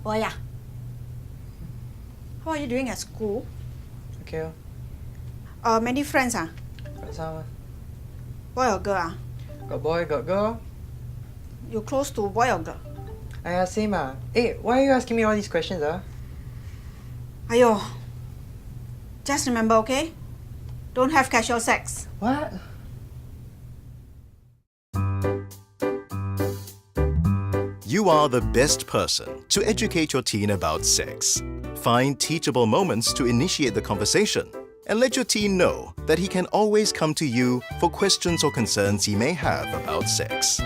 Boy, how are you doing at school? Okay. Many friends Got some. Boy or girl Got boy, got girl. You close to boy or girl? Same Hey, why are you asking me all these questions Ayo. Just remember, okay? Don't have casual sex. What? You are the best person to educate your teen about sex. Find teachable moments to initiate the conversation and let your teen know that he can always come to you for questions or concerns he may have about sex.